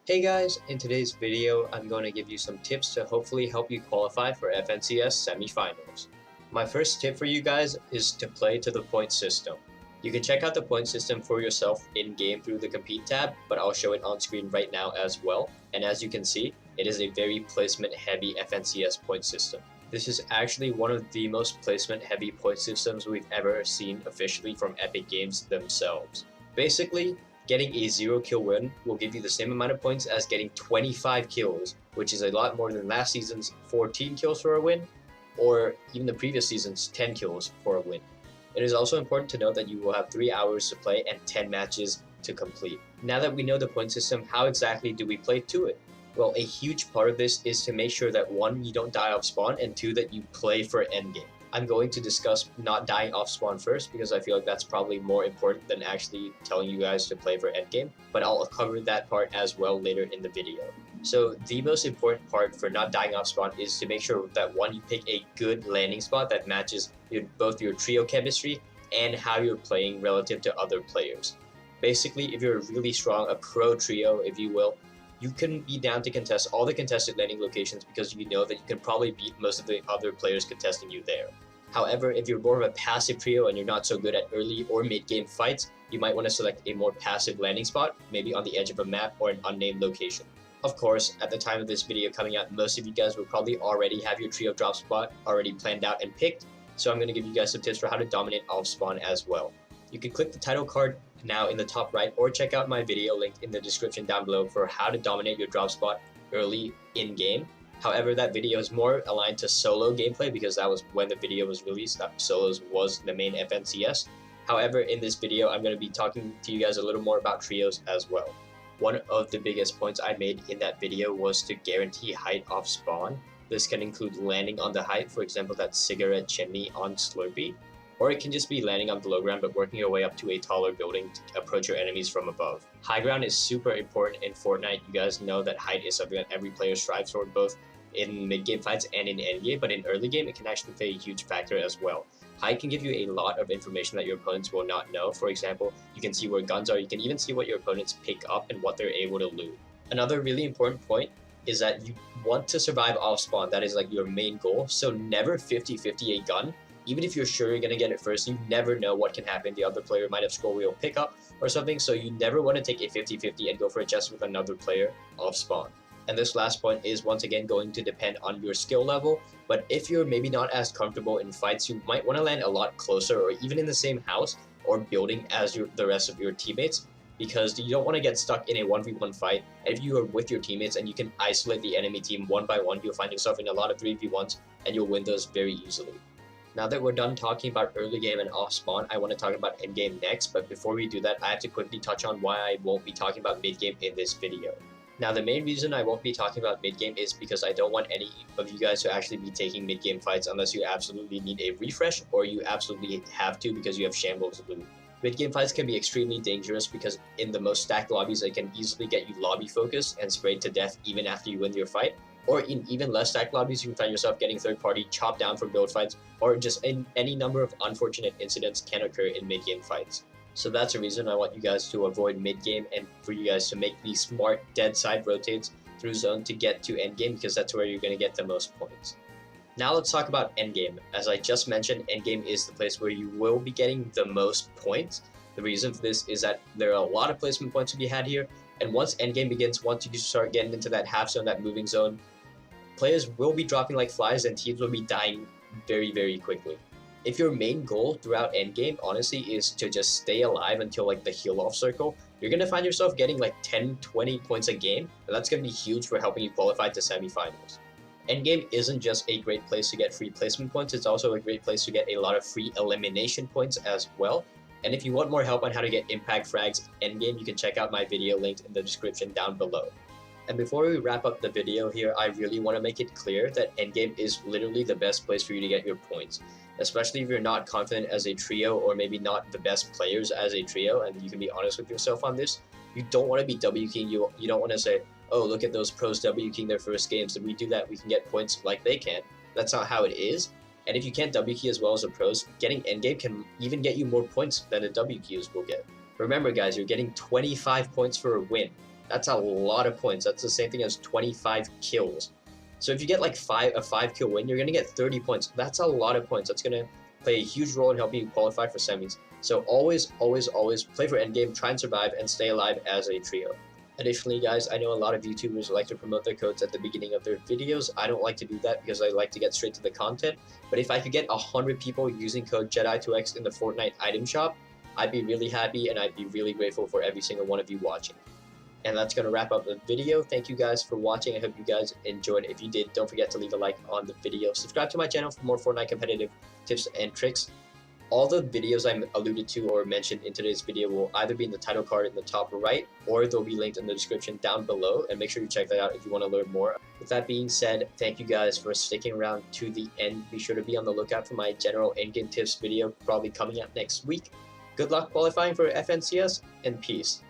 Hey guys, in today's video, I'm going to give you some tips to hopefully help you qualify for FNCS semifinals. My first tip for you guys is to play to the point system. You can check out the point system for yourself in-game through the Compete tab, but I'll show it on screen right now as well. And as you can see, it is a very placement-heavy FNCS point system. This is actually one of the most placement-heavy point systems we've ever seen officially from Epic Games themselves. Basically, getting a 0 kill win will give you the same amount of points as getting 25 kills, which is a lot more than last season's 14 kills for a win, or even the previous season's 10 kills for a win. It is also important to note that you will have 3 hours to play and 10 matches to complete. Now that we know the point system, how exactly do we play to it? Well, a huge part of this is to make sure that 1, you don't die off spawn, and 2, that you play for endgame. I'm going to discuss not dying off spawn first because I feel like that's probably more important than actually telling you guys to play for endgame, but I'll cover that part as well later in the video. So the most important part for not dying off spawn is to make sure that 1, you pick a good landing spot that matches both your trio chemistry and how you're playing relative to other players. Basically, if you're really strong, a pro trio if you will, you can be down to contest all the contested landing locations because you know that you can probably beat most of the other players contesting you there. However, if you're more of a passive trio and you're not so good at early or mid-game fights, you might want to select a more passive landing spot, maybe on the edge of a map or an unnamed location. Of course, at the time of this video coming out, most of you guys will probably already have your trio drop spot already planned out and picked, so I'm going to give you guys some tips for how to dominate off spawn as well. You can click the title card now in the top right, or check out my video linked in the description down below for how to dominate your drop spot early in-game. However, that video is more aligned to solo gameplay because that was when the video was released, that solos was the main FNCS. However, in this video, I'm going to be talking to you guys a little more about trios as well. One of the biggest points I made in that video was to guarantee height off spawn. This can include landing on the height, for example, that cigarette chimney on Slurpee. Or it can just be landing on below ground but working your way up to a taller building to approach your enemies from above. High ground is super important in Fortnite. You guys know that height is something that every player strives for, both in mid-game fights and in endgame, but in early game it can actually play a huge factor as well. Height can give you a lot of information that your opponents will not know. For example, you can see where guns are, you can even see what your opponents pick up and what they're able to loot. Another really important point is that you want to survive off spawn. That is like your main goal, so never 50-50 a gun. Even if you're sure you're going to get it first, you never know what can happen. The other player might have scroll wheel pickup or something, so you never want to take a 50-50 and go for a chest with another player off spawn. And this last point is once again going to depend on your skill level, but if you're maybe not as comfortable in fights, you might want to land a lot closer or even in the same house or building as the rest of your teammates, because you don't want to get stuck in a 1v1 fight. And if you are with your teammates and you can isolate the enemy team one by one, you'll find yourself in a lot of 3v1s and you'll win those very easily. Now that we're done talking about early game and off spawn, I want to talk about end game next, but before we do that, I have to quickly touch on why I won't be talking about mid game in this video. Now the main reason I won't be talking about mid game is because I don't want any of you guys to actually be taking mid game fights unless you absolutely need a refresh or you absolutely have to because you have shambles loot. Mid game fights can be extremely dangerous because in the most stacked lobbies they can easily get you lobby focused and sprayed to death even after you win your fight. Or in even less stacked lobbies, you can find yourself getting third-party chopped down from build fights, or just any number of unfortunate incidents can occur in mid-game fights. So that's a reason I want you guys to avoid mid-game and for you guys to make these smart dead side rotates through zone to get to endgame, because that's where you're going to get the most points. Now let's talk about endgame. As I just mentioned, endgame is the place where you will be getting the most points. The reason for this is that there are a lot of placement points to be had here, and once endgame begins, once you start getting into that half zone, that moving zone, players will be dropping like flies and teams will be dying very, very quickly. If your main goal throughout endgame, honestly, is to just stay alive until like the heal off circle, you're going to find yourself getting like 10-20 points a game, and that's going to be huge for helping you qualify to semifinals. Endgame isn't just a great place to get free placement points, it's also a great place to get a lot of free elimination points as well. And if you want more help on how to get impact frags endgame, you can check out my video linked in the description down below. And before we wrap up the video here, I really want to make it clear that endgame is literally the best place for you to get your points. Especially if you're not confident as a trio or maybe not the best players as a trio, and you can be honest with yourself on this. You don't want to be W-king, you don't want to say, oh, look at those pros W-king their first games. If we do that, we can get points like they can. That's not how it is. And if you can't W-key as well as the pros, getting endgame can even get you more points than the W-keys will get. Remember guys, you're getting 25 points for a win. That's a lot of points. That's the same thing as 25 kills. So if you get like a 5 kill win, you're gonna get 30 points. That's a lot of points. That's gonna play a huge role in helping you qualify for semis. So always play for Endgame, try and survive, and stay alive as a trio. Additionally, guys, I know a lot of YouTubers like to promote their codes at the beginning of their videos. I don't like to do that because I like to get straight to the content. But if I could get 100 people using code JEDI2X in the Fortnite item shop, I'd be really happy and I'd be really grateful for every single one of you watching. And that's going to wrap up the video. Thank you guys for watching. I hope you guys enjoyed. If you did, don't forget to leave a like on the video. Subscribe to my channel for more Fortnite competitive tips and tricks. All the videos I alluded to or mentioned in today's video will either be in the title card in the top right, or they'll be linked in the description down below, and make sure you check that out if you want to learn more. With that being said, thank you guys for sticking around to the end. Be sure to be on the lookout for my general endgame tips video, probably coming out next week. Good luck qualifying for FNCS, and peace.